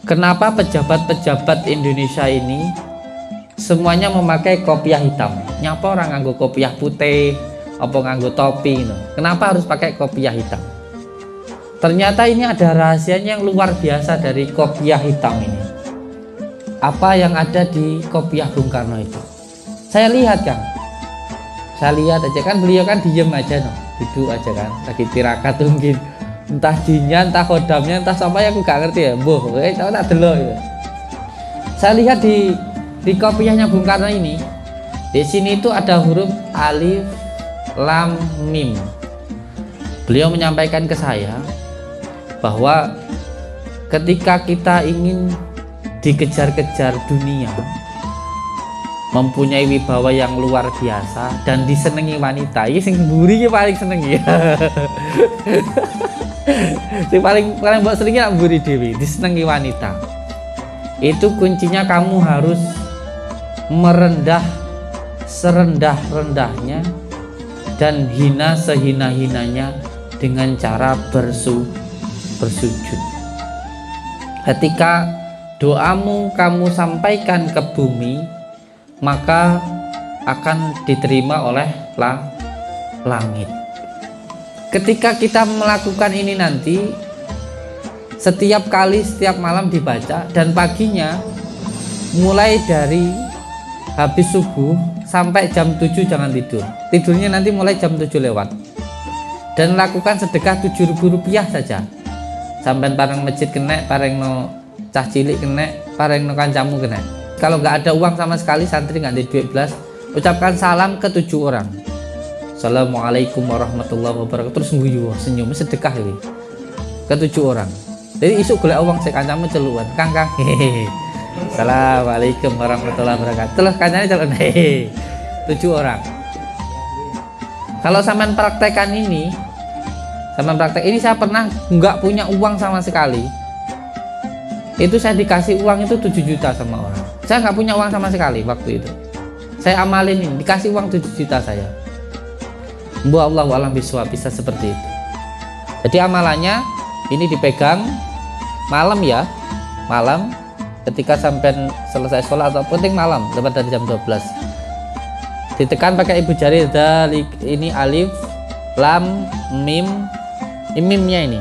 Kenapa pejabat-pejabat Indonesia ini semuanya memakai kopiah hitam? Nyapa orang nganggo kopiah putih, apa nganggo topi no? Kenapa harus pakai kopiah hitam? Ternyata ini ada rahasianya yang luar biasa dari kopiah hitam ini. Apa yang ada di kopiah Bung Karno itu? Saya lihat Kang, saya lihat aja kan, beliau kan diem aja no, duduk aja kan, lagi tirakat mungkin, entah jinnya, entah kodamnya, entah apa ya aku gak ngerti ya. Boh, tahu tak delok ya. Saya lihat di kopiahnya Bung Karno ini, di sini itu ada huruf alif, lam, mim. Beliau menyampaikan ke saya bahwa ketika kita ingin dikejar-kejar dunia, mempunyai wibawa yang luar biasa dan disenangi wanita, ini sing mburi paling seneng ya. Sing paling mbok senengi nak mburi dewi, disenangi wanita. Itu kuncinya kamu harus merendah serendah-rendahnya dan hina sehina-hinanya dengan cara bersujud. Ketika doamu kamu sampaikan ke bumi, maka akan diterima oleh langit. Ketika kita melakukan ini nanti, setiap malam dibaca, dan paginya mulai dari habis subuh sampai jam 7 jangan tidur. Tidurnya nanti mulai jam 7 lewat. Dan lakukan sedekah Rp7.000 saja. Sampai pareng masjid kena, pareng no cah cilik kena, pareng no kancamu kena. Kalau nggak ada uang sama sekali, santri nggak ada duit belas, ucapkan salam ke 7 orang. Assalamualaikum warahmatullahi wabarakatuh. Terus guyu senyum sedekah ini ke 7 orang. Jadi isuk golek uang sik kancamu celuan. Kang hehehe. Assalamualaikum warahmatullahi wabarakatuh. Terus kancane celuk hehehe. 7 orang. Kalau sampean praktekkan ini, saya pernah nggak punya uang sama sekali. Itu saya dikasih uang itu 7 juta sama orang. Saya nggak punya uang sama sekali waktu itu. Saya amalin ini, dikasih uang 7 juta saya. Bu Allah alam biswa, bisa seperti itu. Jadi amalannya ini dipegang malam ya, malam ketika sampai selesai sekolah atau penting malam, lepas dari jam 12. Ditekan pakai ibu jari, ini alif, lam, mim, mimnya ini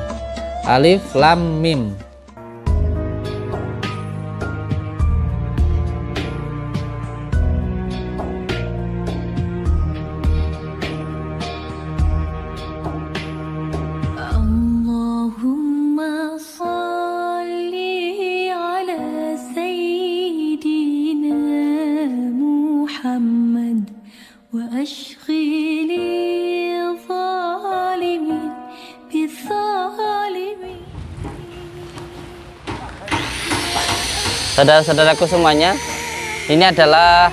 alif, lam, mim. Saudara-saudaraku semuanya, ini adalah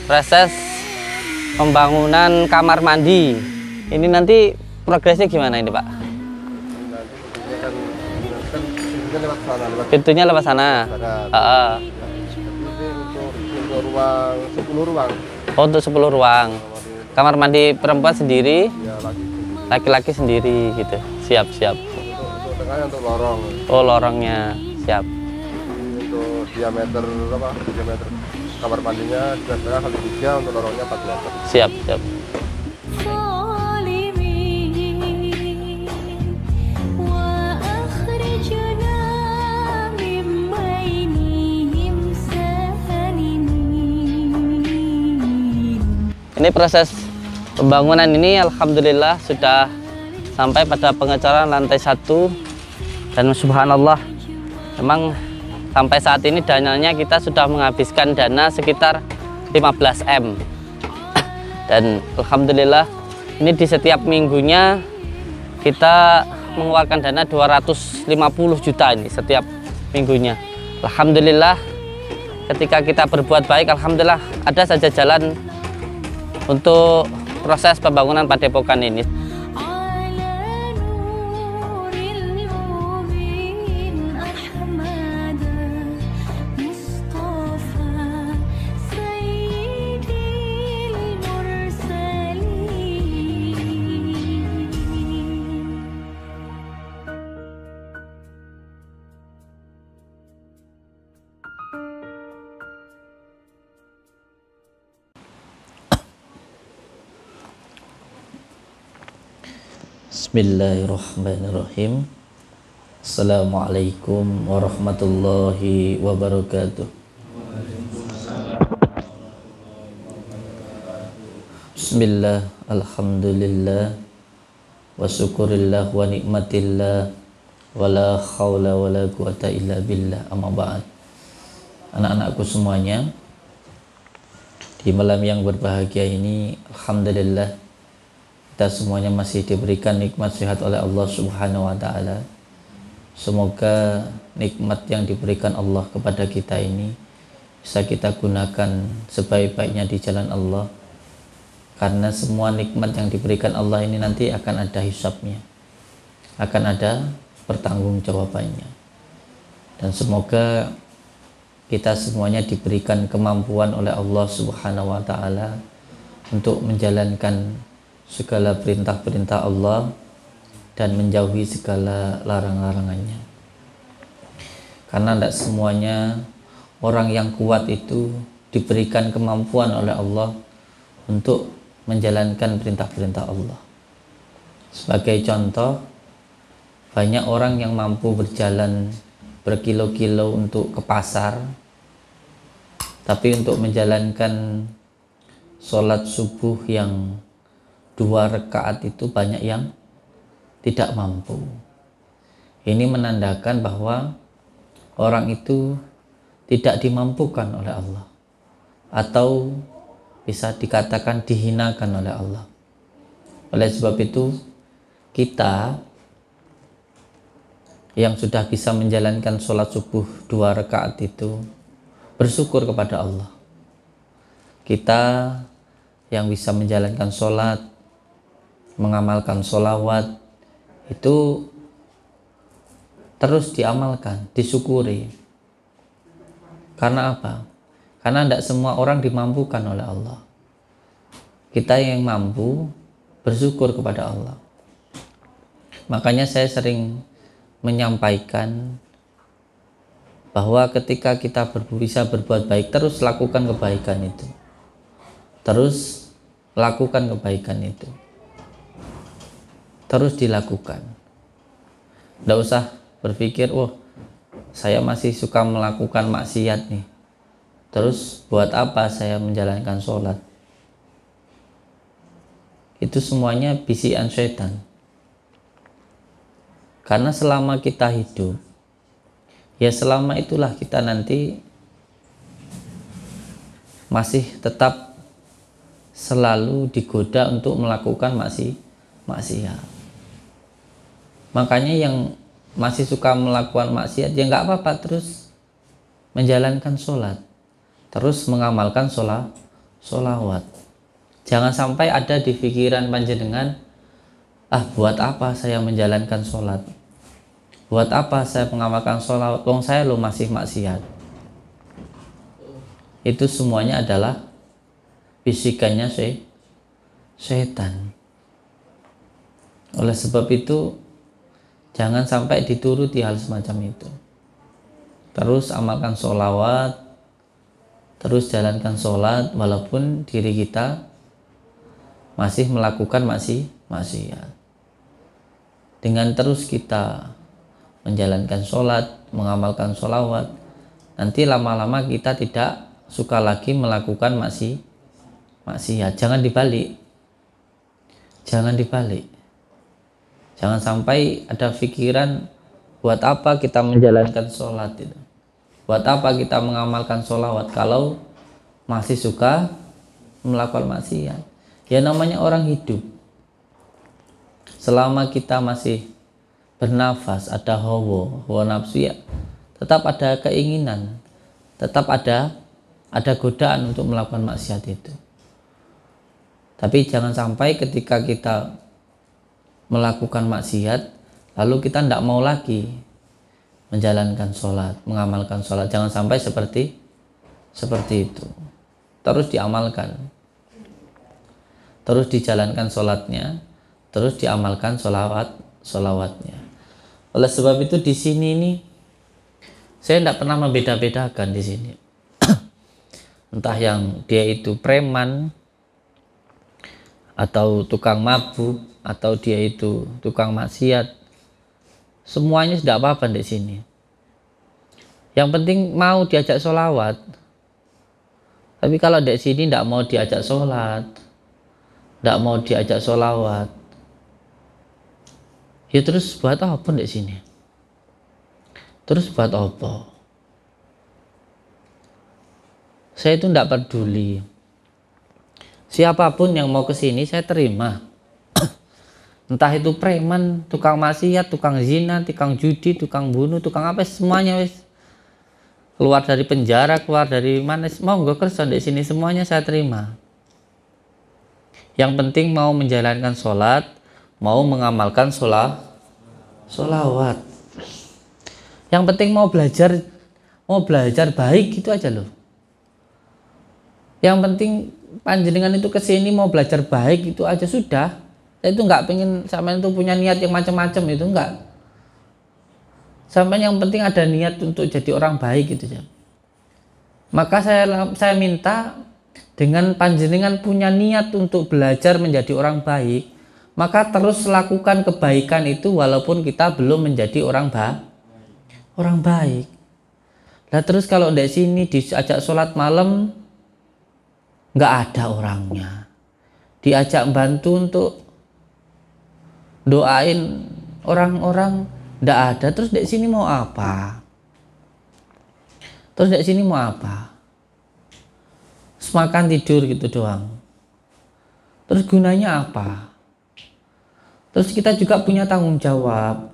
proses pembangunan kamar mandi. Ini nanti progresnya gimana ini Pak? Pintunya lewat sana. Untuk ruang 10 ruang. Oh, untuk 10 ruang. Kamar mandi perempuan sendiri, laki-laki sendiri gitu. Siap. Untuk tengahnya untuk lorong. Oh, lorongnya siap. Diameter kamar mandinya 2,5 x 3, untuk lorongnya 4 meter. Siap. Ini proses pembangunan ini alhamdulillah sudah sampai pada pengecoran lantai 1, dan subhanallah memang sampai saat ini dananya kita sudah menghabiskan dana sekitar 15 M. Dan alhamdulillah ini di setiap minggunya kita mengeluarkan dana 250 juta ini setiap minggunya. Alhamdulillah ketika kita berbuat baik, alhamdulillah ada saja jalan untuk proses pembangunan padepokan ini. Bismillahirrahmanirrahim. Assalamualaikum warahmatullahi wabarakatuh. Bismillah, alhamdulillah, wa syukurillah wa nikmatillah, wa la khawla wa la quwata illa billah, amma ba'd. Anak-anakku semuanya, di malam yang berbahagia ini, alhamdulillah, kita semuanya masih diberikan nikmat sehat oleh Allah Subhanahu wa Ta'ala. Semoga nikmat yang diberikan Allah kepada kita ini bisa kita gunakan sebaik-baiknya di jalan Allah, karena semua nikmat yang diberikan Allah ini nanti akan ada hisabnya, akan ada pertanggungjawabannya. Dan semoga kita semuanya diberikan kemampuan oleh Allah Subhanahu wa Ta'ala untuk menjalankan segala perintah-perintah Allah dan menjauhi segala larang-larangannya. Karena tidak semuanya orang yang kuat itu diberikan kemampuan oleh Allah untuk menjalankan perintah-perintah Allah. Sebagai contoh, banyak orang yang mampu berjalan berkilo-kilo untuk ke pasar, tapi untuk menjalankan sholat subuh yang 2 rakaat itu banyak yang tidak mampu. Ini menandakan bahwa orang itu tidak dimampukan oleh Allah, atau bisa dikatakan dihinakan oleh Allah. Oleh sebab itu, kita yang sudah bisa menjalankan sholat subuh 2 rakaat itu bersyukur kepada Allah. Kita yang bisa menjalankan sholat, mengamalkan sholawat, itu terus diamalkan, disyukuri. Karena apa? Karena tidak semua orang dimampukan oleh Allah. Kita yang mampu bersyukur kepada Allah. Makanya saya sering menyampaikan bahwa ketika kita bisa berbuat baik, terus lakukan kebaikan itu. Terus lakukan kebaikan itu. Terus dilakukan. Tidak usah berpikir, oh saya masih suka melakukan maksiat nih, terus buat apa saya menjalankan sholat. Itu semuanya bisikan syaitan. Karena selama kita hidup, ya selama itulah kita nanti masih tetap selalu digoda untuk melakukan maksiat. Makanya yang masih suka melakukan maksiat, ya nggak apa-apa, terus menjalankan sholat, terus mengamalkan sholawat. Jangan sampai ada di pikiran panjenengan, buat apa saya menjalankan sholat, buat apa saya mengamalkan sholawat, wong saya lo masih maksiat. Itu semuanya adalah bisikannya syaitan. Oleh sebab itu, jangan sampai dituruti hal semacam itu. Terus amalkan sholawat, terus jalankan sholat, walaupun diri kita masih melakukan maksiat. Dengan terus kita menjalankan sholat, mengamalkan sholawat, nanti lama-lama kita tidak suka lagi melakukan maksiat. Jangan dibalik. Jangan dibalik. Jangan sampai ada pikiran, buat apa kita menjalankan sholat itu, buat apa kita mengamalkan sholawat kalau masih suka melakukan maksiat. Ya namanya orang hidup, selama kita masih bernafas, ada hawa nafsu, ya tetap ada keinginan, tetap ada godaan untuk melakukan maksiat itu. Tapi jangan sampai ketika kita melakukan maksiat, lalu kita tidak mau lagi menjalankan sholat, mengamalkan sholat. Jangan sampai seperti itu. Terus diamalkan, terus dijalankan sholatnya, terus diamalkan sholawatnya. Oleh sebab itu di sini nih, saya tidak pernah membeda-bedakan di sini. Entah yang dia itu preman, atau tukang mabuk, atau dia itu tukang maksiat, semuanya tidak apa-apa di sini. Yang penting mau diajak sholawat. Tapi kalau di sini tidak mau diajak sholat, tidak mau diajak sholawat, ya terus buat apa di sini? Terus buat apa? Saya itu tidak peduli. Siapapun yang mau ke sini saya terima. Entah itu preman, tukang maksiat, tukang zina, tukang judi, tukang bunuh, tukang apa, semuanya wis. Keluar dari penjara, keluar dari mana, mau nggak kerja di sini, semuanya saya terima. Yang penting mau menjalankan sholat, mau mengamalkan sholawat. Yang penting mau belajar baik, gitu aja loh. Yang penting panjenengan itu kesini mau belajar baik, itu aja sudah. Saya itu nggak pengen sampai itu punya niat yang macam-macam, itu enggak. Sampai yang penting ada niat untuk jadi orang baik, gitu ya. Maka saya minta dengan panjenengan punya niat untuk belajar menjadi orang baik, maka terus lakukan kebaikan itu walaupun kita belum menjadi orang baik. Nah terus kalau di sini diajak sholat malam nggak ada orangnya, diajak bantu untuk doain orang-orang nggak ada, terus di sini mau apa? Terus di sini mau apa? Makan tidur gitu doang. Terus gunanya apa? Terus kita juga punya tanggung jawab.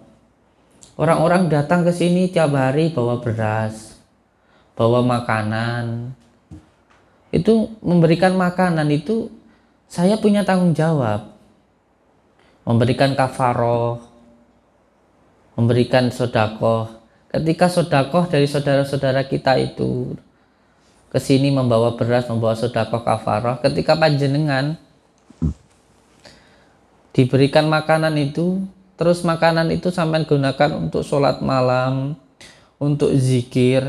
Orang-orang datang ke sini tiap hari bawa beras, bawa makanan. Itu memberikan makanan itu saya punya tanggung jawab. Memberikan kafaroh, memberikan sodakoh. Ketika sodakoh dari saudara-saudara kita itu ke sini membawa beras, membawa sodakoh kafaroh, ketika panjenengan diberikan makanan itu, terus makanan itu sampai gunakan untuk sholat malam, untuk zikir,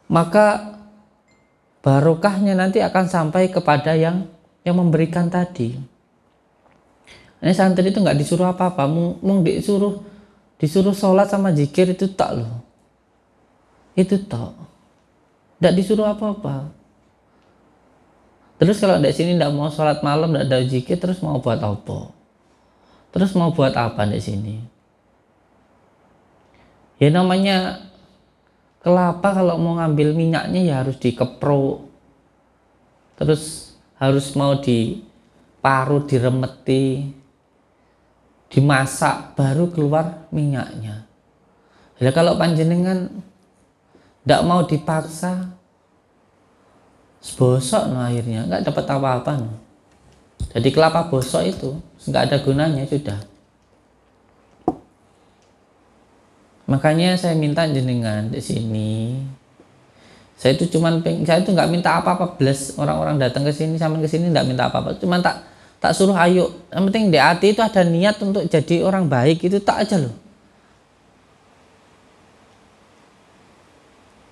maka barokahnya nanti akan sampai kepada yang memberikan tadi. Ini santri itu nggak disuruh apa-apa, mung disuruh sholat sama zikir itu tak loh, itu tak, nggak disuruh apa-apa. Terus kalau di sini nggak mau sholat malam, nggak ada zikir, terus mau buat apa? Terus mau buat apa di sini? Ya namanya kelapa, kalau mau ngambil minyaknya ya harus dikeprok, terus harus mau diparut, diremeti, dimasak, baru keluar minyaknya. Ya kalau panjenengan tidak mau dipaksa, bosok no, akhirnya nggak dapat apa-apa no. Jadi kelapa bosok itu nggak ada gunanya sudah. Makanya saya minta jenengan di sini. Saya itu nggak minta apa-apa, bless orang-orang datang ke sini, sampai ke sini nggak minta apa-apa, cuman tak suruh ayo. Yang penting di hati itu ada niat untuk jadi orang baik, itu tak aja loh.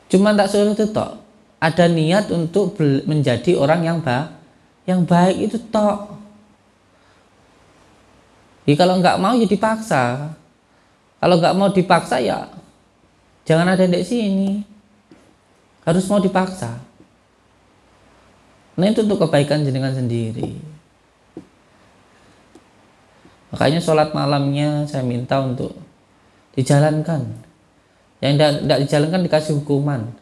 Cuman tak suruh itu tok. Ada niat untuk menjadi orang yang baik itu tok. Jadi kalau nggak mau ya dipaksa. Kalau nggak mau dipaksa ya jangan ada di sini. Harus mau dipaksa. Nah itu untuk kebaikan jenengan sendiri. Makanya sholat malamnya saya minta untuk dijalankan. Yang tidak dijalankan dikasih hukuman.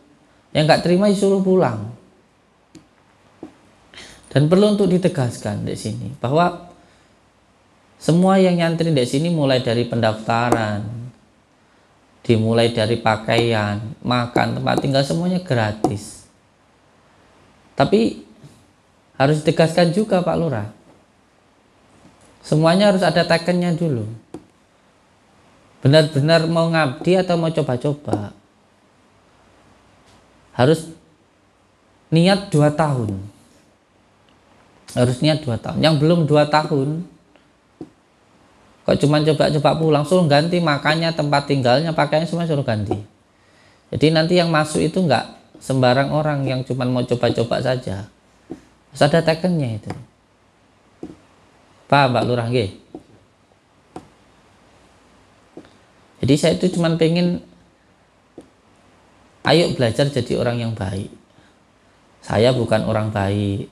Yang nggak terima disuruh pulang. Dan perlu untuk ditegaskan di sini bahwa semua yang nyantri di sini mulai dari pendaftaran, dimulai dari pakaian, makan, tempat tinggal, semuanya gratis. Tapi harus ditegaskan juga Pak Lurah, semuanya harus ada tekennya dulu. Benar-benar mau ngabdi atau mau coba-coba. Harus niat 2 tahun. Harus niat 2 tahun. Yang belum 2 tahun, kok cuma coba-coba pulang, suruh ganti makannya, tempat tinggalnya, pakaiannya semua suruh ganti. Jadi nanti yang masuk itu enggak sembarang orang yang cuma mau coba-coba saja. Harus ada tekennya itu. Pak Lurah nggih. Jadi saya itu cuma pengen ayo belajar jadi orang yang baik. Saya bukan orang baik,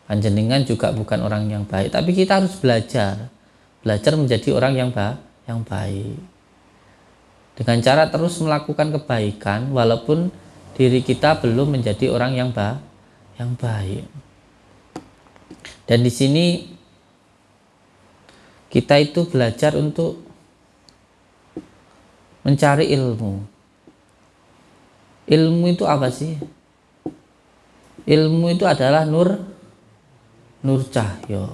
panjenengan juga bukan orang yang baik, tapi kita harus belajar menjadi orang yang baik. Dengan cara terus melakukan kebaikan walaupun diri kita belum menjadi orang yang baik. Dan di sini kita itu belajar untuk mencari ilmu. Ilmu itu apa sih? Ilmu itu adalah nur cahya.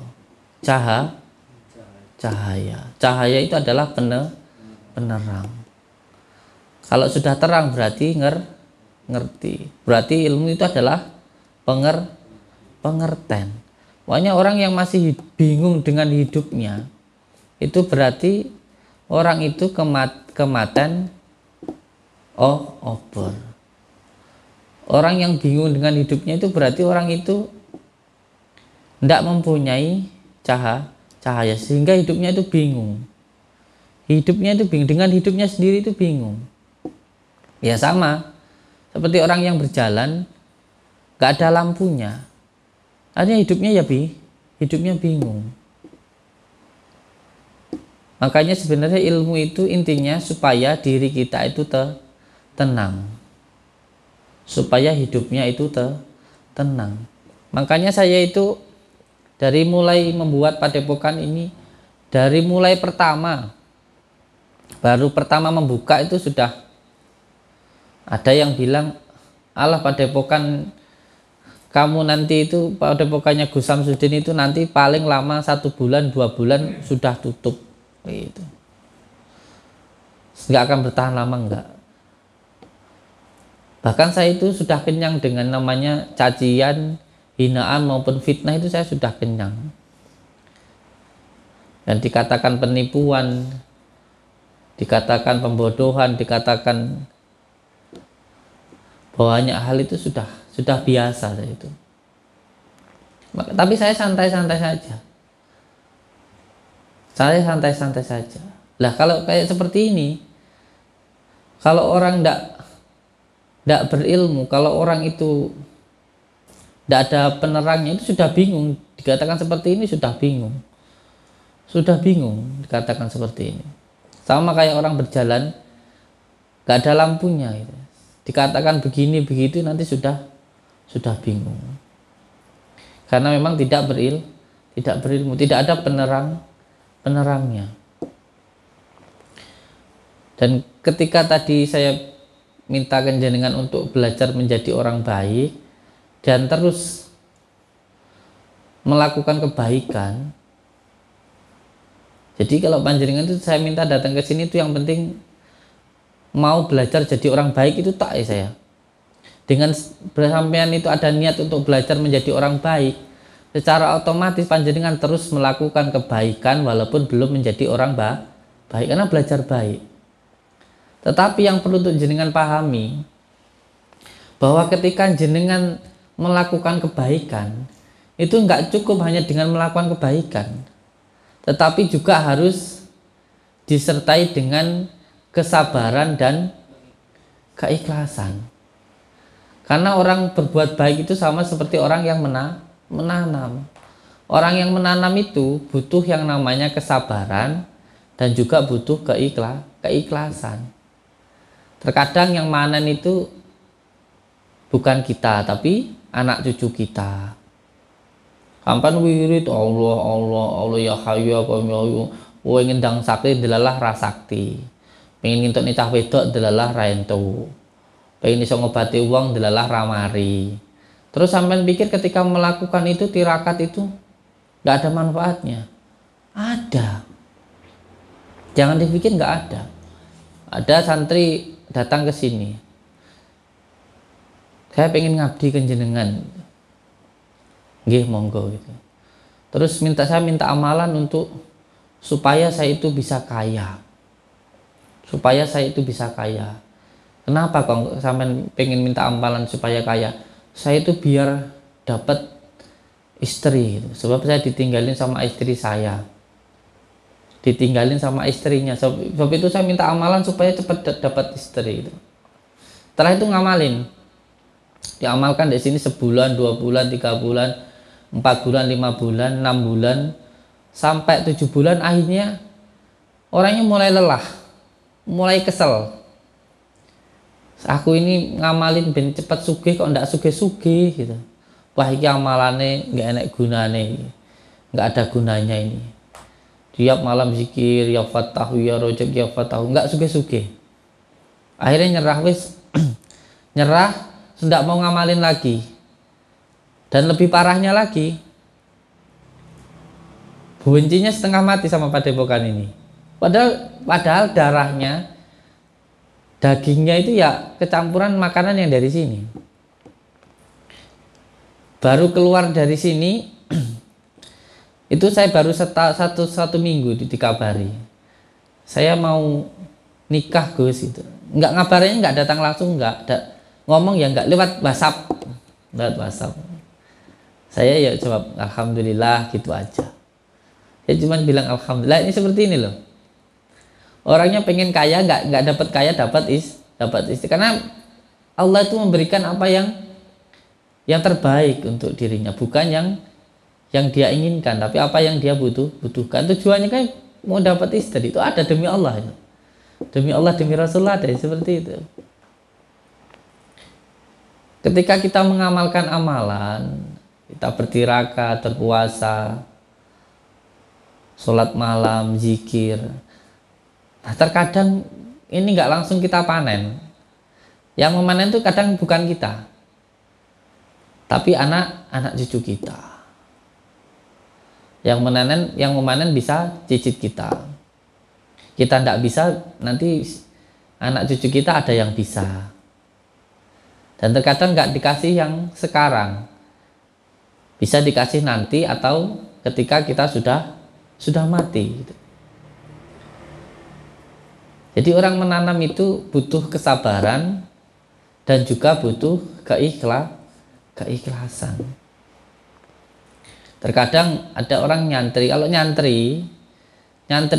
Cahaya itu adalah penerang. Kalau sudah terang berarti ngerti. Berarti ilmu itu adalah pengertian. Pokoknya orang yang masih bingung dengan hidupnya, itu berarti orang itu kematian obor. Orang yang bingung dengan hidupnya itu berarti orang itu tidak mempunyai cahaya sehingga hidupnya itu bingung. Dengan hidupnya sendiri itu bingung. Ya sama seperti orang yang berjalan gak ada lampunya, artinya hidupnya bingung. Makanya sebenarnya ilmu itu intinya supaya diri kita itu tenang, supaya hidupnya itu tenang. Makanya saya itu dari mulai membuat padepokan ini, dari mulai baru pertama membuka itu sudah ada yang bilang, alah padepokan kamu nanti itu, padepokannya Gus Samsudin itu nanti paling lama 1 bulan 2 bulan sudah tutup gitu. Nggak akan bertahan lama, enggak. Bahkan saya itu sudah kenyang dengan namanya cacian, hinaan maupun fitnah, itu saya sudah kenyang. Dan dikatakan penipuan, dikatakan pembodohan, dikatakan banyak hal itu sudah biasa saya itu. Tapi saya santai-santai saja. Lah kalau kayak seperti ini, kalau orang tidak berilmu, kalau orang itu tidak ada penerangnya, itu sudah bingung. Dikatakan seperti ini sudah bingung dikatakan seperti ini. Sama kayak orang berjalan nggak ada lampunya gitu. Dikatakan begini begitu nanti sudah bingung. Karena memang tidak berilmu, tidak ada penerangnya. Dan ketika tadi saya mintakan jenengan untuk belajar menjadi orang baik dan terus melakukan kebaikan. Jadi kalau panjenengan itu saya minta datang ke sini itu yang penting mau belajar jadi orang baik itu tak ya saya. Dengan bersampean itu ada niat untuk belajar menjadi orang baik, secara otomatis panjenengan terus melakukan kebaikan walaupun belum menjadi orang baik karena belajar baik. Tetapi yang perlu untuk jenengan pahami bahwa ketika jenengan melakukan kebaikan itu enggak cukup hanya dengan melakukan kebaikan, tetapi juga harus disertai dengan kesabaran dan keikhlasan. Karena orang berbuat baik itu sama seperti orang yang menanam. Orang yang menanam itu butuh yang namanya kesabaran dan juga butuh keikhlasan. Terkadang yang manen itu bukan kita, tapi anak cucu kita. Sampai wirid Allah ya Hayyu ya Qayyum, ingin dang sakti delalah rasakti. Pengen ngintuk nih cah wedok delalah raentu, pengen iso ngobati uang delalah ramari. Terus sampean pikir ketika melakukan itu tirakat itu nggak ada manfaatnya? Ada. Jangan dipikir nggak ada. Ada santri datang ke sini, saya pengen ngabdi ke jenengan, nggih monggo gitu. Terus saya minta amalan untuk supaya saya itu bisa kaya. Kenapa kok sampai pengen minta amalan supaya kaya? Saya itu biar dapat istri gitu. Sebab saya ditinggalin sama istri saya, ditinggalin sama istrinya. Sebab itu saya minta amalan supaya cepat dapat istri itu. Setelah itu ngamalin, diamalkan di sini sebulan, 2 bulan, 3 bulan, 4 bulan, 5 bulan, 6 bulan, sampai 7 bulan. Akhirnya orangnya mulai lelah, mulai kesel. Aku ini ngamalin ben cepat sugih kok ndak sugih-sugih gitu. Wah, ini amalannya nggak enak gunane, nggak ada gunanya ini. Tiap malam zikir ya fatahu ya rojak ya fatahu, nggak sugih-sugih. Akhirnya nyerah wis, nyerah, tidak mau ngamalin lagi. Dan lebih parahnya lagi, bencinya setengah mati sama padepokan ini. Padahal darahnya, dagingnya itu ya kecampuran makanan yang dari sini. Baru keluar dari sini itu saya baru satu minggu dikabari, saya mau nikah Gus itu. Nggak ngabarinnya, nggak datang langsung, ngomong ya nggak lewat WhatsApp. Saya ya jawab alhamdulillah gitu aja. Saya cuma bilang alhamdulillah. Ini seperti ini loh. Orangnya pengen kaya, nggak dapat kaya, dapat istri. Karena Allah itu memberikan apa yang terbaik untuk dirinya, bukan yang dia inginkan, tapi apa yang dia butuhkan. Tujuannya kan mau dapat istri itu ada demi Allah, demi Allah, demi Rasulullah, ada seperti itu. Ketika kita mengamalkan amalan, kita bertiraka, berpuasa, sholat malam, zikir. Nah, terkadang ini nggak langsung kita panen. Yang memanen itu kadang bukan kita, tapi anak cucu kita. Yang memanen bisa cicit kita. Kita tidak bisa, nanti anak cucu kita ada yang bisa. Dan terkadang nggak dikasih yang sekarang, bisa dikasih nanti atau ketika kita sudah mati gitu. Jadi orang menanam itu butuh kesabaran dan juga butuh keikhlasan. Terkadang ada orang nyantri. Kalau nyantri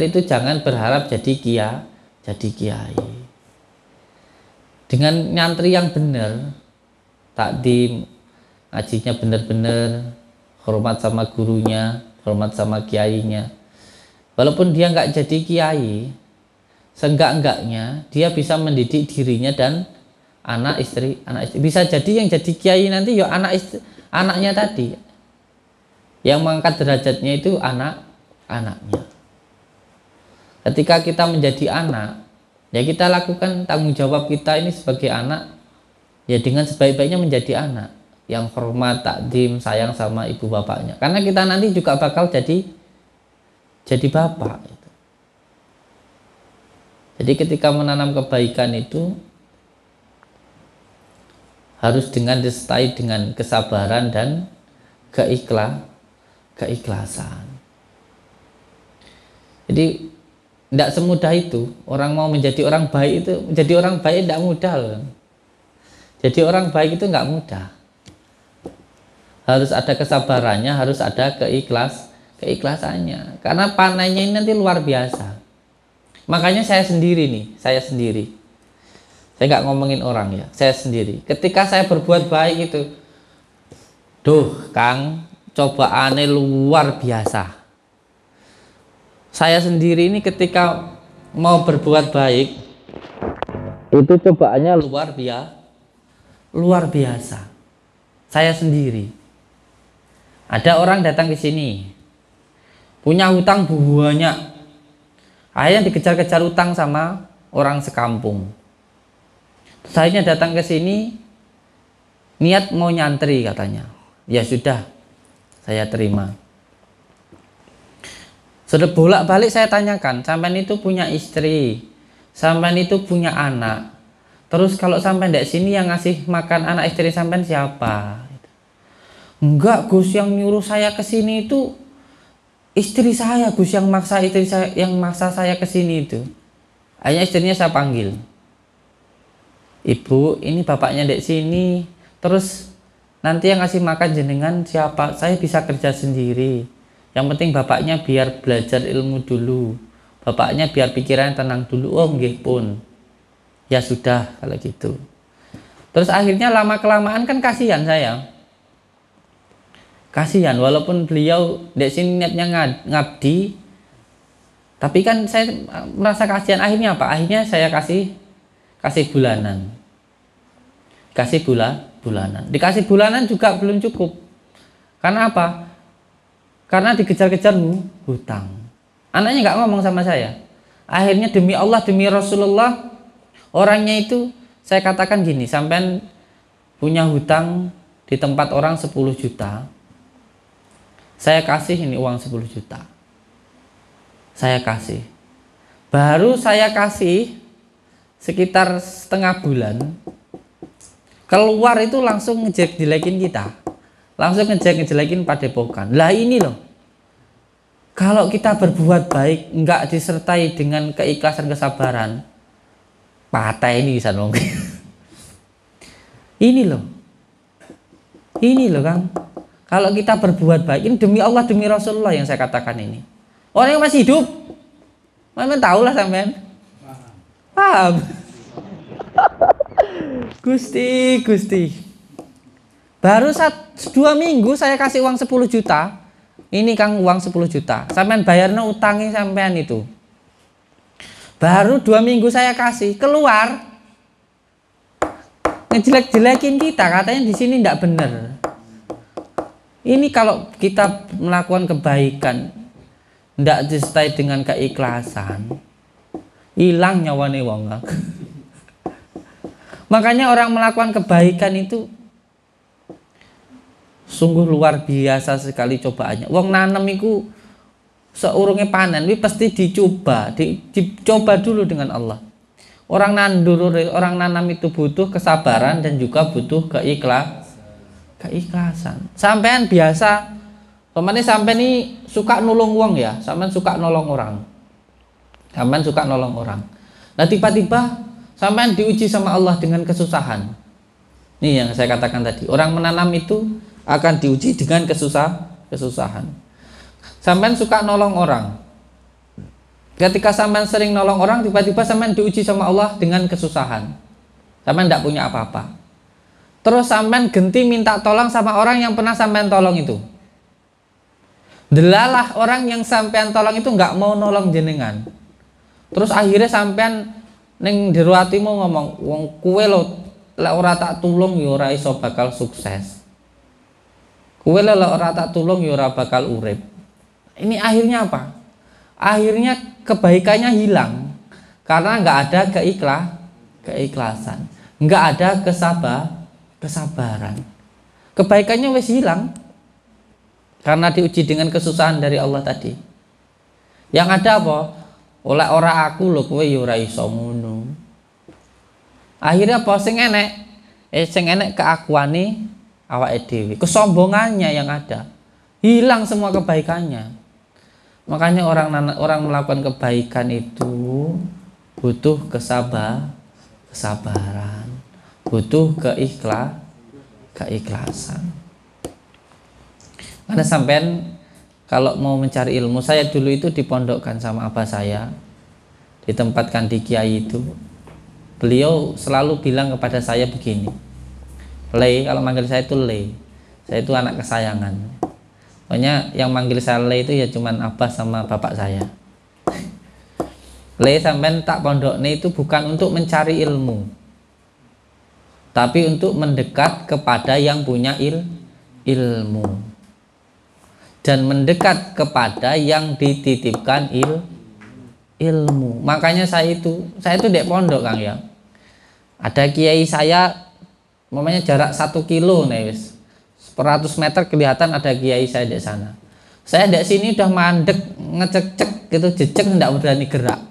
itu jangan berharap jadi kiai. Dengan nyantri yang benar, takdim, ngajinya benar-benar, hormat sama gurunya, hormat sama kiainya. Walaupun dia nggak jadi kiai, seenggak-enggaknya dia bisa mendidik dirinya dan anak istri. Bisa jadi yang jadi kiai nanti ya anaknya tadi, yang mengangkat derajatnya itu anaknya. Ketika kita menjadi anak, ya kita lakukan tanggung jawab kita ini sebagai anak, ya dengan sebaik-baiknya menjadi anak yang hormat, takdim, sayang sama ibu bapaknya. Karena kita nanti juga bakal jadi bapak. Jadi ketika menanam kebaikan itu harus disertai dengan kesabaran dan keikhlasan. Jadi tidak semudah itu. Orang mau menjadi orang baik itu, menjadi orang baik tidak mudah loh. Jadi orang baik itu nggak mudah. Harus ada kesabarannya, harus ada keikhlasannya. Karena panennya ini nanti luar biasa. Makanya saya sendiri. Saya nggak ngomongin orang ya, saya sendiri. Ketika saya berbuat baik itu, Kang, cobaannya luar biasa. Saya sendiri ini ketika mau berbuat baik, itu cobaannya luar biasa. Saya sendiri. Ada orang datang ke sini, punya hutang banyak. Akhirnya dikejar-kejar utang sama orang sekampung. Saya datang ke sini, niat mau nyantri katanya. Ya sudah, saya terima. Sudah bolak-balik saya tanyakan, sampean itu punya istri, sampean itu punya anak. Terus kalau sampean dari sini yang ngasih makan anak istri sampean siapa? Enggak, Gus, yang nyuruh saya ke sini itu istri saya, Gus, yang maksa saya ke sini itu. Akhirnya istrinya saya panggil. Ibu, ini bapaknya dek sini. Terus nanti yang kasih makan jenengan siapa? Saya bisa kerja sendiri. Yang penting bapaknya biar belajar ilmu dulu. Bapaknya biar pikirannya tenang dulu. Oh nggih pun. Ya sudah kalau gitu. Terus akhirnya lama kelamaan kan kasihan saya. Kasihan walaupun beliau di sini niatnya ngabdi, tapi kan saya merasa kasihan. Akhirnya apa? Akhirnya saya kasih bulanan. Kasih bulanan. Dikasih bulanan juga belum cukup. Karena apa? Karena dikejar-kejar hutang. Anaknya nggak ngomong sama saya. Akhirnya demi Allah, demi Rasulullah, orangnya itu saya katakan gini, sampean punya hutang di tempat orang 10 juta. Saya kasih ini uang 10 juta. Saya kasih. Baru saya kasih sekitar setengah bulan. Keluar itu langsung ngejelek-jelekin kita. Langsung ngejelekin padepokan. Lah ini loh. Kalau kita berbuat baik nggak disertai dengan keikhlasan kesabaran, patah ini bisa dong. Ini loh Kang. Kalau kita berbuat baik, ini demi Allah, demi Rasulullah yang saya katakan ini. Orang yang masih hidup, memang tahu lah sampean. Paham? Gusti. Baru 2 minggu saya kasih uang 10 juta. Ini Kang uang 10 juta. Sampean bayarnya utangnya sampean itu. Baru 2 minggu saya kasih, keluar ngejelek-jelekin kita, katanya di sini tidak benar. Ini kalau kita melakukan kebaikan tidak disertai dengan keikhlasan, hilang nyawane wong. Makanya orang melakukan kebaikan itu sungguh luar biasa sekali cobaannya. Wong nanem itu seurungnya panen, ini pasti dicoba dulu dengan Allah. Orang nanam itu butuh kesabaran dan juga butuh keikhlasan. Sampean biasa, pemane sampean ini suka nolong wong ya, sampean suka nolong orang. Nah tiba-tiba sampean diuji sama Allah dengan kesusahan. Ini yang saya katakan tadi, orang menanam itu akan diuji dengan kesusahan. Sampean suka nolong orang. Ketika sampean sering nolong orang, tiba-tiba sampean diuji sama Allah dengan kesusahan. Sampean tidak punya apa-apa. Terus sampean genti minta tolong sama orang yang pernah sampean tolong itu. Delalah orang yang sampean tolong itu nggak mau nolong jenengan. Terus akhirnya sampean ning jero atimu ngomong, wong kuwe lo lek ora tak tulung ya ora iso bakal sukses. Kuwe lek ora tak tulung ya ora bakal urip. Ini akhirnya apa? Akhirnya kebaikannya hilang karena nggak ada keikhlasan, nggak ada kesabaran. Kebaikannya wes hilang karena diuji dengan kesusahan dari Allah tadi. Yang ada apa? Oleh ora aku lho kowe ya ora iso ngono. Akhirnya apa sing enek keakuane awake dhewe, kesombongannya yang ada. Hilang semua kebaikannya. Makanya orang melakukan kebaikan itu butuh kesabaran, butuh keikhlasan. Karena sampean kalau mau mencari ilmu, saya dulu itu dipondokkan sama abah saya, ditempatkan di kiai itu. Beliau selalu bilang kepada saya begini, Le, kalau manggil saya itu Le, saya itu anak kesayangan. Pokoknya yang manggil saya Le itu ya cuman abah sama bapak saya. Le, sampean tak pondoknya itu bukan untuk mencari ilmu, tapi untuk mendekat kepada yang punya ilmu dan mendekat kepada yang dititipkan ilmu. Makanya saya itu dek pondok Kang ya. Ada kiai saya, namanya jarak 1 kilo nih wis. 100 meter kelihatan ada kiai saya di sana. Saya di sini udah mandek, ngecek-cek gitu, jejak nggak berani gerak.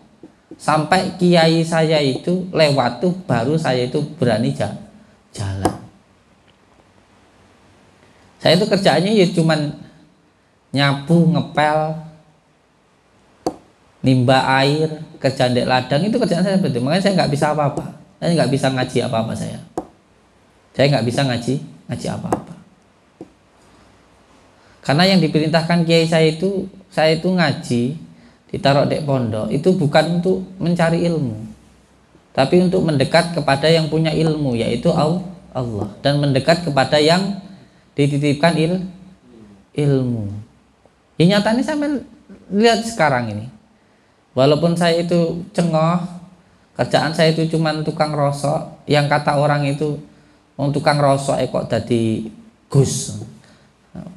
Sampai kiai saya itu lewat tuh baru saya itu berani jalan. Saya itu kerjaannya ya cuman nyapu, ngepel, nimba air, kerja ndek ladang, itu kerjaan saya seperti itu. Makanya saya nggak bisa apa-apa. Saya nggak bisa ngaji apa-apa saya. Saya nggak bisa ngaji apa-apa. Karena yang diperintahkan kiai saya itu ngaji, ditaruh di pondok, itu bukan untuk mencari ilmu, tapi untuk mendekat kepada yang punya ilmu, yaitu Allah, dan mendekat kepada yang dititipkan ilmu. Ya nyatanya sampai lihat sekarang ini, walaupun saya itu cengoh, kerjaan saya itu cuma tukang rosok, yang kata orang itu tukang rosok kok dadi Gus.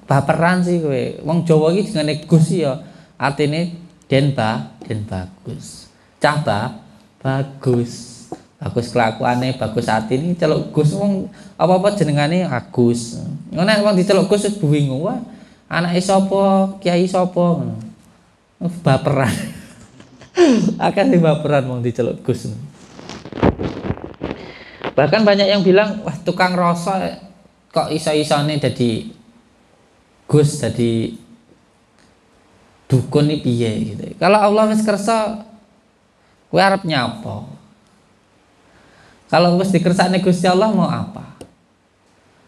Baperan sih kowe. Wong Jawa iki jenenge Gus ya artine den bagus. Cah bagus. Bagus kelakuane, bagus atine celuk Gus wong apa-apa jenengane Agus. Ngono nek wong diceluk Gus wis bingung, wah anake sapa, kiai sapa ngono. Baperan. Akan di baperan wong diceluk Gus. Bahkan banyak yang bilang, wah tukang rosok kok iso-isone dadi Gus, dadi dukun iki piye gitu. Kalau Allah wis kersa kowe arep nyapa? Kalau wis dikersakne Gusti Allah mau apa?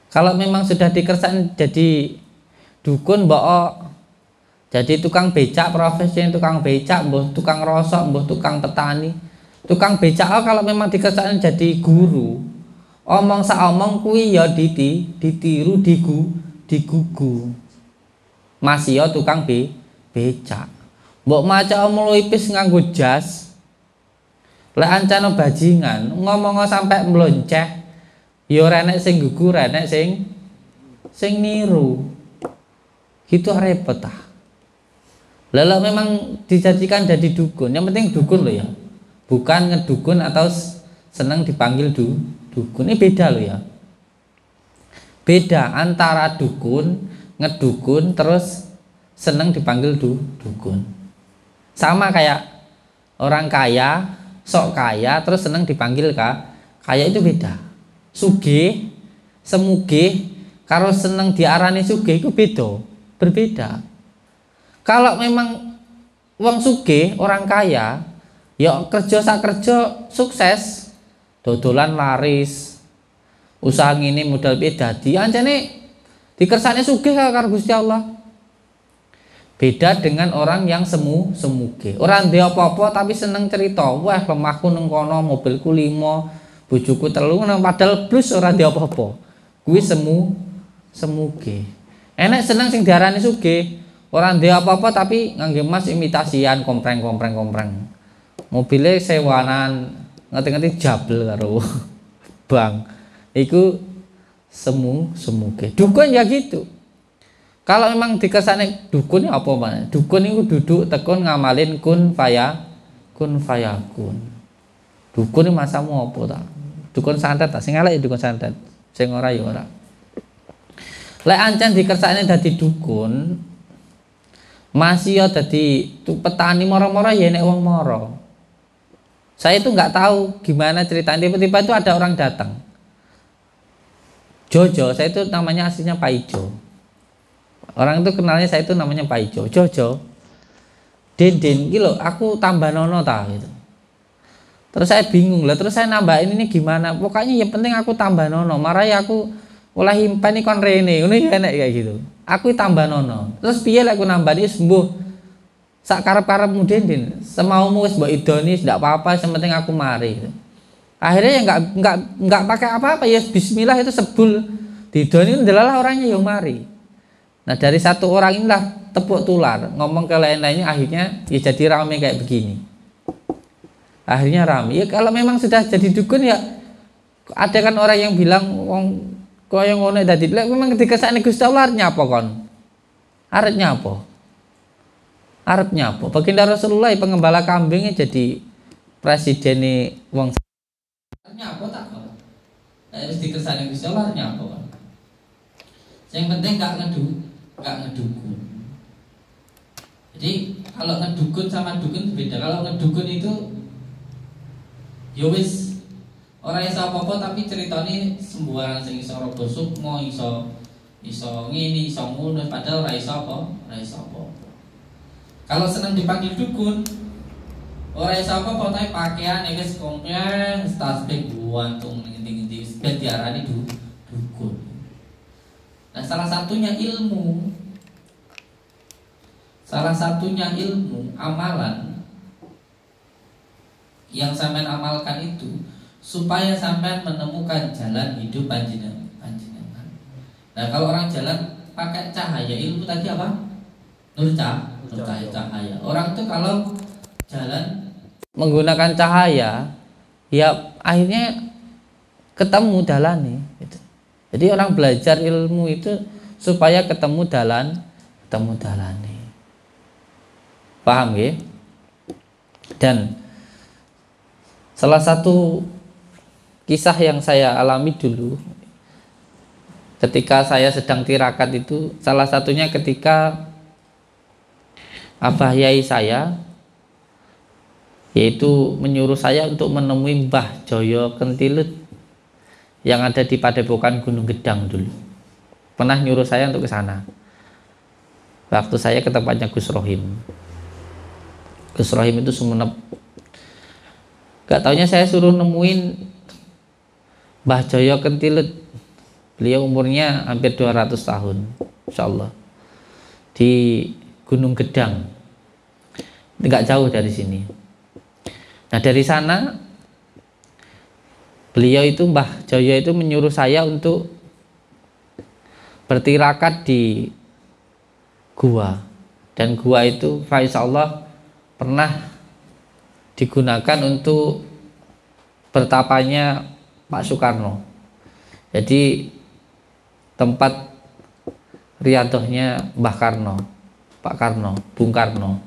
Kalau memang sudah dikersakne jadi dukun mbok jadi tukang becak, profesi tukang becak, mbuh tukang rosok, mbuh tukang petani. Tukang becak kalau memang dikersakne jadi guru, omong sak omong kuwi ya ditiru digugu. Masih ya tukang becak. Mbok maca omong ipis nganggo jas. Lek ancana bajingan ngomong sampai mlonceh, ya ora enek sing gugu, ora enek sing niru. Gitu repot ah. Lalu memang dijadikan jadi dukun, yang penting dukun loh ya, bukan ngedukun atau senang dipanggil dukun. Ini beda loh ya, beda antara dukun, ngedukun, terus senang dipanggil dukun. Sama kayak orang kaya, sok kaya, terus senang dipanggil kaya, itu beda. Sugih, semugih, karo senang diarani sugih itu berbeda. Kalau memang wong sugih, orang kaya, ya kerja sak kerja sukses, dodolan laris, usaha ngene modal piye dadi, ancene dikersane sugih karo Gusti Allah. Beda dengan orang yang semuge. Orang dia apa-apa tapi seneng cerita. Wah, lemahku nang kono, mobilku 5, bojoku 3, padahal plus orang dia apa-apa. Kuwi semuge. Enek seneng sing diarani sugih. Orang dia apa-apa tapi ngangge emas imitasian, kompreng. Mobilnya sewanan, ngerti-ngerti jabel karo bang. Iku semuge. Dukun ya gitu. Kalau memang dikersane dukun ya apa mana? Dukun itu duduk tekun ngamalin kun fayakun. Dukun ini masamu apa ta? Dukun santet ta? Sing elek dukun santet, sing ora ya ora. Lek ancen dikersane dadi dukun, masih ya dadi petani moro-moro ya nek wong moro. Saya itu nggak tahu gimana ceritanya, tiba-tiba itu ada orang datang. Jojo, saya itu namanya aslinya Pak Ijo. Orang itu kenalnya saya itu namanya Pak Ijo. Jojo, Den, gitu, aku tambah nono ta gitu. Terus saya bingung lah, terus saya nambahin ini gimana? Pokoknya yang penting aku tambah nono. Marai aku olah himpan ini kon rene, ini enak kayak gitu. Aku tambah nono. Terus piye lah aku nambah ini sembuh. Sak karep-karepmu Den, semaumu wis mbok idoni ndak apa-apa, yang penting aku mari gitu. Akhirnya ya nggak pakai apa-apa ya, bismillah itu sebul didoni ndelalah orangnya yang mari. Nah dari satu orang inilah tepuk tular, ngomong ke lain-lainnya, akhirnya ya jadi ramai kayak begini. Akhirnya ramai. Ya kalau memang sudah jadi dukun ya, ada kan orang yang bilang wong kaya ngono dadi memang dikersakne Gusti Allah arepnya apa kon? Arepnya apa? Baginda Rasulullah pengembala kambingnya jadi presiden wong. Arepnya apa tak kon? Nek wis dikersakne Gusti Allah arepnya apa kon? Yang penting gak ngedukun. Jadi kalau ngedukun sama dukun beda. Kalau ngedukun itu ya wis ora iso apa-apa tapi ceritane sembarang sing iso robo sukma, iso ngene, iso ngono, padahal ora iso apa. Kalau seneng dipanggil dukun, ora iso apa-apa tapi pakaian wis kompleng, tasbih guantung ngendi-ngendi wis diarani dukun. Nah, salah satunya ilmu. salah satunya ilmu amalan yang sampean amalkan itu supaya sampean menemukan jalan hidup panjenengan. Nah, kalau orang jalan pakai cahaya, ilmu tadi apa? Nur cahaya. Orang itu kalau jalan menggunakan cahaya, ya akhirnya ketemu jalannya gitu. Jadi orang belajar ilmu itu supaya ketemu jalannya. Paham ya? Dan salah satu kisah yang saya alami dulu ketika saya sedang tirakat itu, salah satunya ketika Abah Yai saya yaitu menyuruh saya untuk menemui Mbah Joyo Kentilut yang ada di Padepokan Gunung Gedang dulu. Pernah nyuruh saya untuk ke sana. Waktu saya ke tempatnya Gus Rohim. Gus Rohim itu Sumenep. Gak taunya saya suruh nemuin Mbah Joyo Kentilut. Beliau umurnya hampir 200 tahun, insyaallah, di Gunung Gedang, nggak jauh dari sini. Nah, dari sana beliau itu, Mbah Joyo itu menyuruh saya untuk bertirakat di gua, dan gua itu insyaallah pernah digunakan untuk bertapanya Pak Soekarno. Jadi tempat riadohnya Mbah Karno, Pak Karno, Bung Karno.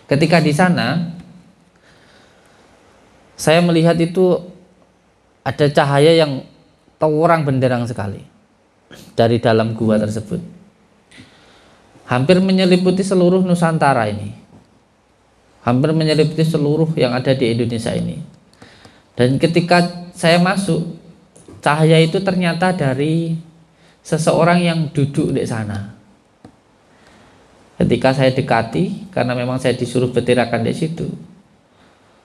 Ketika di sana, saya melihat itu ada cahaya yang terang benderang sekali dari dalam gua tersebut. Hampir menyeliputi seluruh Nusantara ini. Hampir menyeliputi seluruh yang ada di Indonesia ini. Dan ketika saya masuk, cahaya itu ternyata dari seseorang yang duduk di sana. Ketika saya dekati, karena memang saya disuruh bertirakan di situ,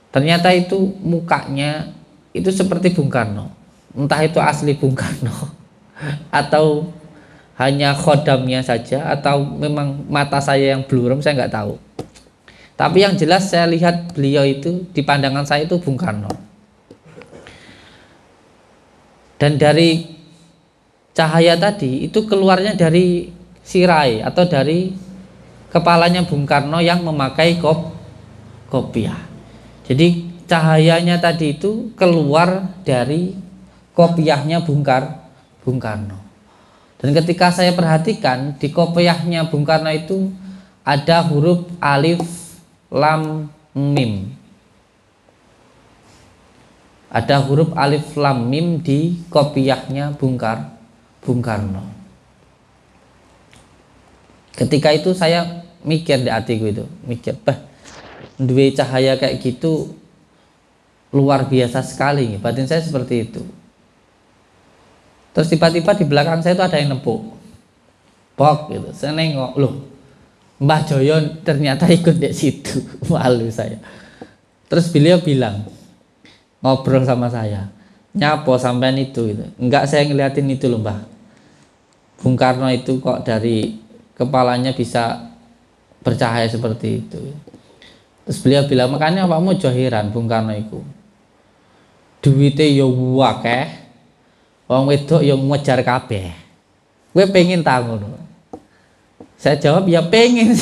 ternyata itu mukanya itu seperti Bung Karno. Entah itu asli Bung Karno atau hanya khodamnya saja, atau memang mata saya yang blurem, saya nggak tahu. Tapi yang jelas saya lihat beliau itu di pandangan saya itu Bung Karno. Dan dari cahaya tadi itu keluarnya dari sirai atau dari kepalanya Bung Karno yang memakai kopiah. Jadi cahayanya tadi itu keluar dari kopiahnya Bung Karno. Dan ketika saya perhatikan di kopiahnya Bung Karno itu ada huruf alif lam mim. Ada huruf alif lam mim di kopiahnya Bung Karno. Ketika itu saya mikir di hatiku itu, bah, duwe cahaya kayak gitu luar biasa sekali. Batin saya seperti itu. Terus tiba-tiba di belakang saya itu ada yang nepuk, pok gitu. Saya nengok, loh, Mbah Joyo ternyata ikut di situ. Malu saya. Terus beliau bilang, ngobrol sama saya, nyapo sampean itu gitu. Enggak, saya ngeliatin itu loh Mbah, Bung Karno itu kok dari kepalanya bisa bercahaya seperti itu. Terus beliau bilang, makanya awakmu aja heran Bung Karno itu duwite yo akeh, wong wedok yo ngejar kabeh. Kowe pengen ta ngono? Saya jawab, ya pengen.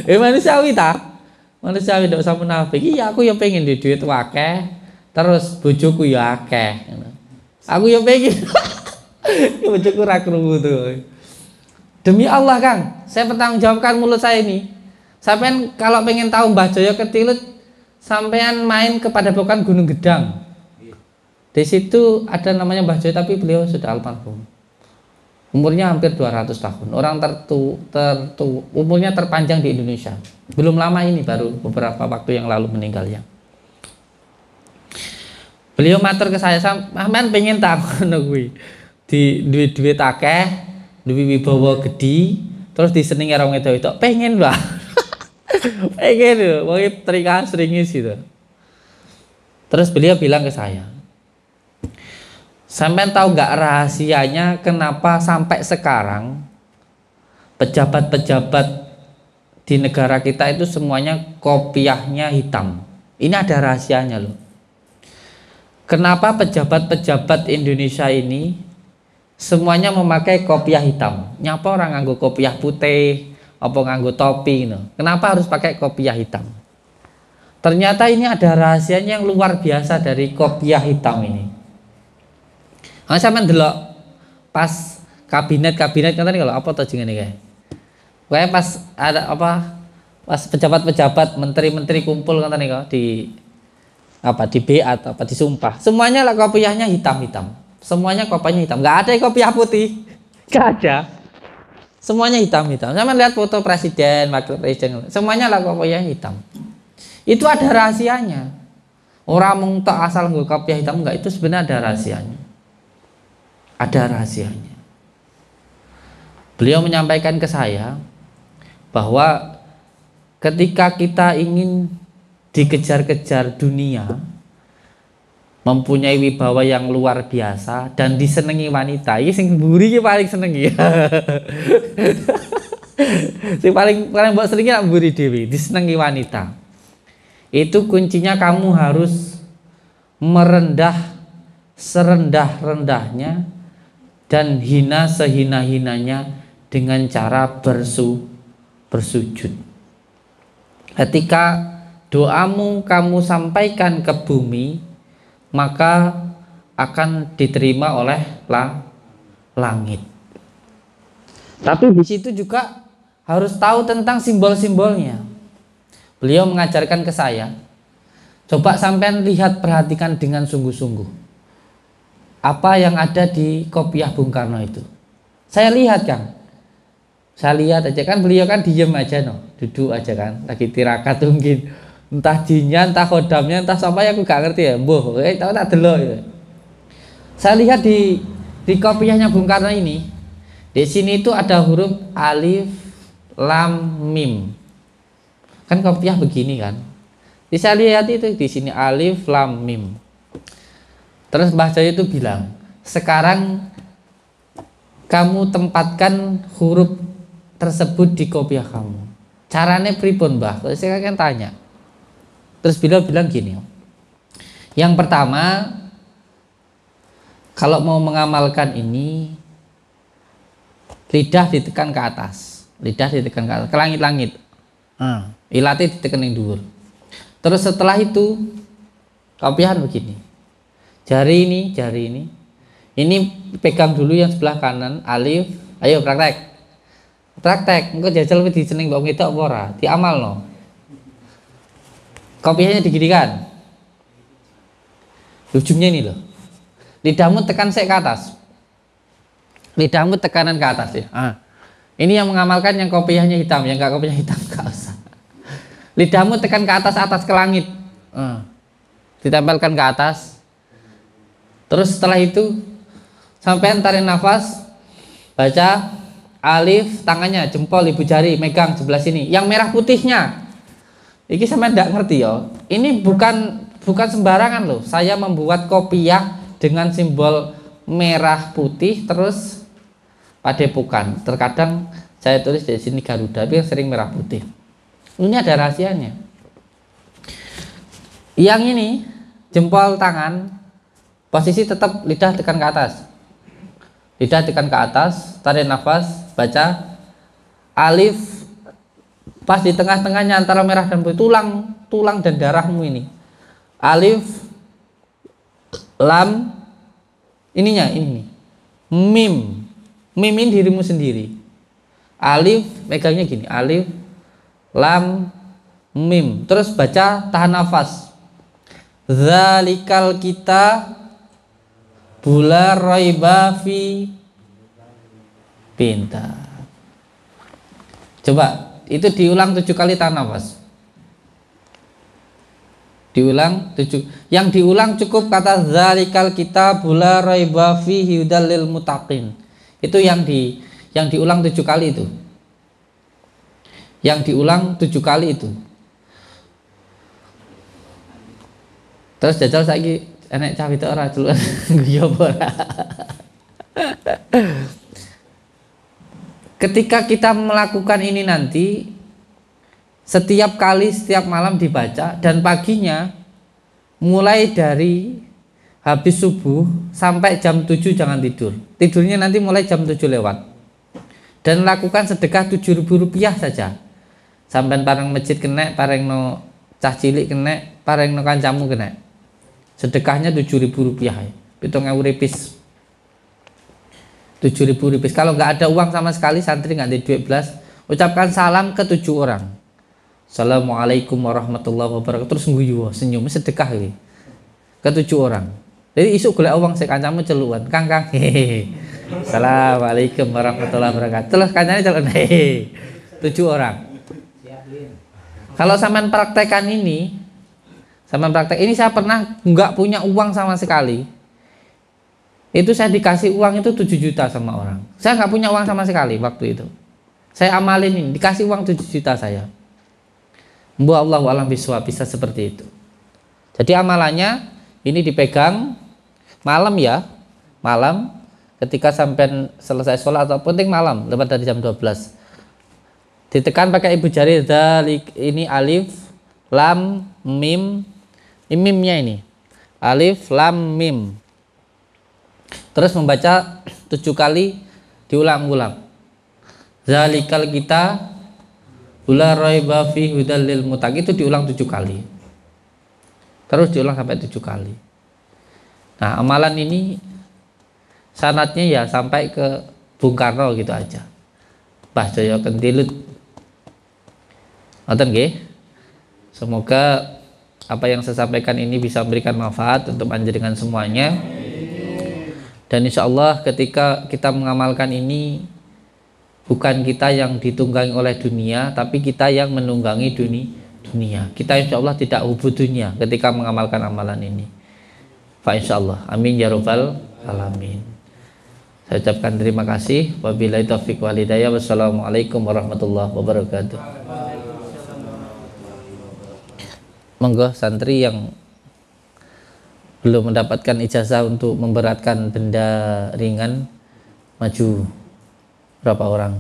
Manusiawi ta? Manusiawi, ndak usah munafik. Iya, aku ya pengen di duit akeh, terus bojoku ya akeh. Aku ya pengen. Bojoku ra krungu tuh. Demi Allah Kang, saya bertanggung jawabkan mulut saya ini. Sampean kalau pengen tahu Mbah Joyo Kentilut, sampean main ke Padepokan Gunung Gedang. Di situ ada namanya Mbah Joyo, tapi beliau sudah almarhum. Umurnya hampir 200 tahun. Orang umurnya terpanjang di Indonesia. Belum lama ini, baru beberapa waktu yang lalu meninggalnya. Beliau matur ke saya, sampean pengen tahu ngono kuwi. Di duit-duit akeh, duwe wibawa gedhi, terus disenengi karo wedok-wedok, pengen lah. Pengen lho, wong trika sringis gitu. Terus beliau bilang ke saya, sampean tahu nggak rahasianya kenapa sampai sekarang pejabat-pejabat di negara kita itu semuanya kopiahnya hitam. Ini ada rahasianya loh. Kenapa pejabat-pejabat Indonesia ini semuanya memakai kopiah hitam? Nyapa orang nganggo kopiah putih, apa nganggo topi gitu. Kenapa harus pakai kopiah hitam? Ternyata ini ada rahasianya yang luar biasa dari kopiah hitam ini. Nah, saya mendelok pas kabinet kan tadi kalau apa tuh jenenge kayak. Kayak pas ada apa? Pas pejabat-pejabat, menteri-menteri kumpul kan tadi kok di apa di BA atau apa disumpah. Semuanya lah kopiahnya hitam-hitam. Semuanya kopiahnya hitam. Enggak ada yang kopiah putih. Enggak ada. Semuanya hitam-hitam. Saya melihat foto presiden, wakil presiden, semuanya lah kopiahnya hitam. Itu ada rahasianya. Orang mengtok asal nggak kopiah hitam enggak, itu sebenarnya ada rahasianya. Ada rahasianya. Beliau menyampaikan ke saya bahwa ketika kita ingin dikejar-kejar dunia, mempunyai wibawa yang luar biasa dan disenangi wanita, ini sing mburi iki paling senengi. Sing paling mbok senengi nak mburi dhewe, disenangi wanita. Itu kuncinya kamu harus merendah serendah-rendahnya dan hina sehina-hinanya dengan cara bersujud. Ketika doamu kamu sampaikan ke bumi, maka akan diterima oleh langit. Tapi di situ juga harus tahu tentang simbol-simbolnya. Beliau mengajarkan ke saya, coba sampean lihat, perhatikan dengan sungguh-sungguh apa yang ada di kopiah Bung Karno itu. Saya lihat Kang, saya lihat aja kan, beliau kan diem aja duduk aja kan, lagi tirakat mungkin, entah jinnya, entah kodamnya, entah sampai aku gak ngerti ya, tahu tak delok ya. Saya lihat di kopiahnya Bung Karno ini, di sini itu ada huruf alif, lam, mim. Kan kopiah begini kan. Bisa lihat itu di sini alif, lam, mim. Terus Mbah Jaya itu bilang, sekarang kamu tempatkan huruf tersebut di kopiah kamu. Caranya pripun Mbah? Saya kan tanya. Terus beliau bilang gini, yang pertama, kalau mau mengamalkan ini, lidah ditekan ke atas, ke langit-langit, ilatih ditekan yang dhuwur. Terus setelah itu kopiahan begini, jari ini pegang dulu yang sebelah kanan, alif, ayo praktek, engko jajal wis diseneng mbok ngedok apa ora, diamalno. Kopiahnya diginikan, ujungnya ini loh, lidahmu tekan ke atas, lidahmu tekanan ke atas ya. Ini yang mengamalkan yang kopiahnya hitam, yang enggak kopiahnya hitam enggak usah. Lidahmu tekan ke atas ke langit, ditempelkan ke atas. Terus setelah itu sampai tarik nafas, baca alif, tangannya jempol ibu jari megang sebelah sini, yang merah putihnya. Ini sampai tidak ngerti ya. Ini bukan sembarangan loh. Saya membuat kopiah dengan simbol merah putih terus padepokan. Terkadang saya tulis di sini Garuda, tapi yang sering merah putih. Ini ada rahasianya. Yang ini jempol tangan, posisi tetap lidah tekan ke atas. Lidah tekan ke atas, tarik nafas, baca alif. Pas di tengah-tengahnya antara merah dan putih, tulang dan darahmu ini. Alif, lam, ini. Mim ini dirimu sendiri. Alif, megangnya gini, alif, lam, mim. Terus baca, tahan nafas. Zalikal kita bula raiba fi, pintar. Coba itu diulang 7 kali, tahan nafas. Diulang 7. Yang diulang cukup kata zalikal kitabul la raiba fihi hudal lil muttaqin. Itu yang diulang 7 kali itu. Yang diulang 7 kali itu. Terus jajal saiki enek cah wedok ora celuk guyu ora. ketika kita melakukan ini nanti setiap kali setiap malam dibaca, dan paginya mulai dari habis subuh sampai jam 7 jangan tidur. Tidurnya nanti mulai jam 7 lewat. Dan lakukan sedekah Rp7.000 saja. Sampai pareng masjid kena, pareng no cah cilik kena, pareng no kancamu kena. Sedekahnya Rp7.000. Pitung ewu ripis. Rp7.000. Kalau nggak ada uang sama sekali, santri nggak ada duit belas, ucapkan salam ke 7 orang. Assalamualaikum warahmatullahi wabarakatuh. Terus nguyu senyum sedekah ini ke 7 orang. Jadi isuk golek uang sik kancamu celuan. Kang hehehe. Assalamualaikum warahmatullahi wabarakatuh. Terus kancane celuk hehehe. 7 orang. Kalau sampean praktekan ini, saya pernah nggak punya uang sama sekali. Itu saya dikasih uang itu 7 juta sama orang. Saya nggak punya uang sama sekali waktu itu. Saya amalin ini, dikasih uang 7 juta saya. Mbak Allahu a'lam bishawab, bisa seperti itu. Jadi amalannya ini dipegang malam ya, malam ketika sampai selesai sholat atau penting malam lewat dari jam 12. Ditekan pakai ibu jari, ini alif, lam, mim, mimnya ini alif, lam, mim. Terus membaca 7 kali diulang-ulang. Zalikal kita la raiba fi hudal lil muttaqin, itu diulang 7 kali. Terus diulang sampai 7 kali. Nah, amalan ini sanatnya ya sampai ke Bung Karno gitu aja. Mbah Jaya Kentilut. Ngoten nggih. Semoga apa yang saya sampaikan ini bisa memberikan manfaat untuk panjenengan semuanya. Dan insya Allah ketika kita mengamalkan ini, bukan kita yang ditunggangi oleh dunia, tapi kita yang menunggangi dunia. Kita insya Allah tidak hubud dunia ketika mengamalkan amalan ini. Fa insya Allah. Amin ya rabbal alamin. Saya ucapkan terima kasih. Wabillahi taufiq wal hidayah. Wassalamualaikum warahmatullahi wabarakatuh. Monggo santri yang belum mendapatkan ijazah untuk memberatkan benda ringan, maju. Berapa orang?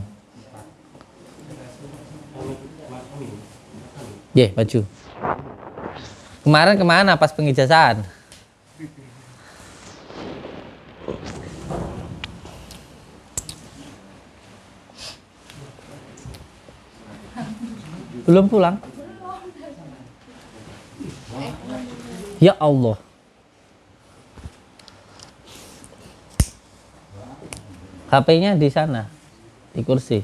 Maju. Kemarin kemana pas pengijazahan? Belum pulang? Ya Allah. HP-nya di sana, di kursi.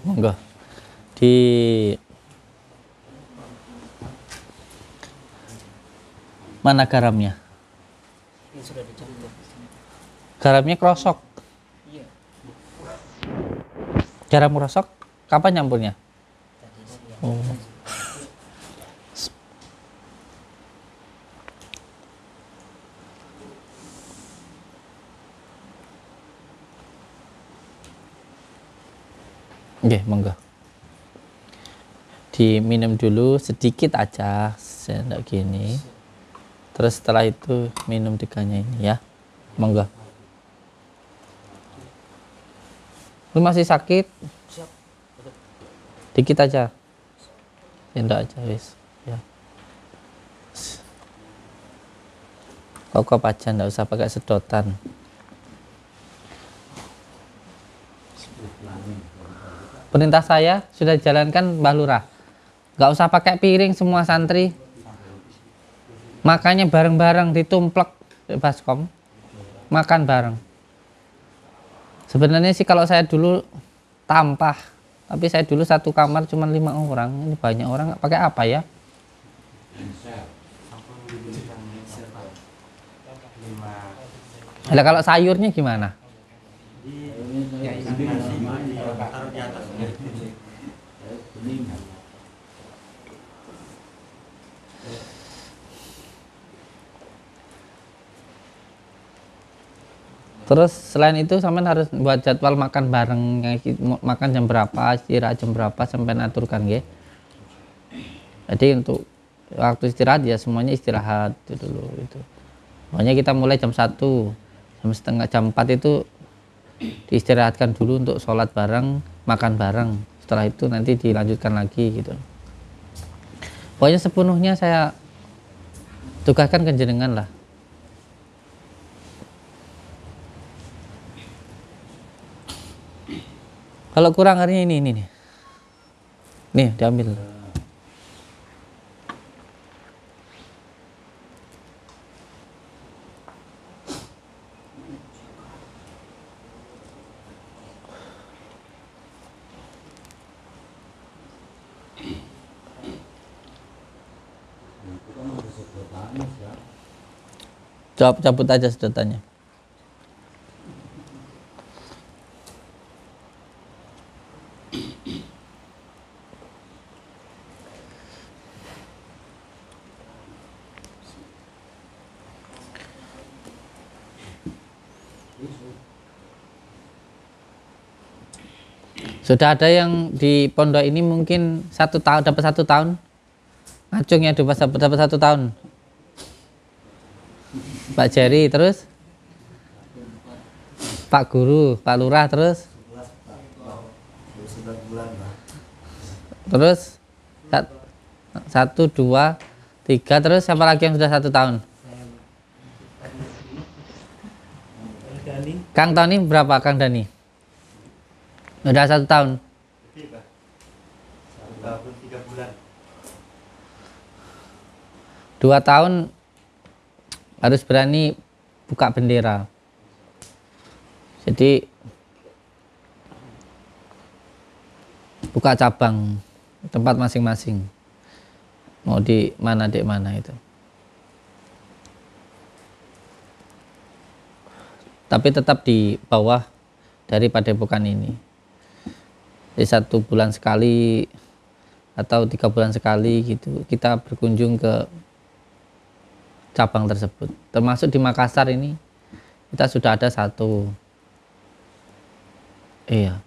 Monggo. Di mana garamnya? Garamnya krosok. Garam krosok kapan nyampurnya? Oh. Monggo. Diminum dulu sedikit aja, sendok gini. Terus setelah itu minum 3-nya ini ya. Monggo. Lu masih sakit? Dikit aja. Sendok aja wis. Ya. Kokop aja, nggak usah pakai sedotan. Perintah saya sudah dijalankan Mbah Lurah. Nggak usah pakai piring semua santri. Makannya bareng-bareng, ditumplek baskom. Makan bareng. Sebenarnya sih kalau saya dulu tampah, tapi saya dulu satu kamar cuma 5 orang. Ini banyak orang, nggak pakai apa ya? Nah, kalau sayurnya gimana? Terus selain itu sampean harus buat jadwal makan bareng, makan jam berapa, istirahat jam berapa, sampai aturkan nggih. Jadi untuk waktu istirahat ya semuanya istirahat itu dulu itu. Pokoknya kita mulai jam 1, jam setengah, jam 4 itu diistirahatkan dulu untuk sholat bareng, makan bareng. Setelah itu nanti dilanjutkan lagi gitu. Pokoknya sepenuhnya saya tugaskan ke jenengan lah. Kalau kurang hari ini nih. Nih, diambil. Cabut aja sedotannya. Sudah ada yang di pondok ini mungkin 1 tahun, dapat 1 tahun. Ngacungnya dapat 1 tahun. Pak Jerry, terus Pak Guru, Pak Lurah, terus 1, 2, 3, terus siapa lagi yang sudah 1 tahun? Kang Tony berapa, Kang Dani? Udah 1 tahun. 2 tahun harus berani buka bendera. Jadi buka cabang tempat masing-masing. Mau di mana itu. Tapi tetap di bawah dari padepokan ini. Di 1 bulan sekali atau 3 bulan sekali gitu kita berkunjung ke cabang tersebut. Termasuk di Makassar ini kita sudah ada 1. Iya.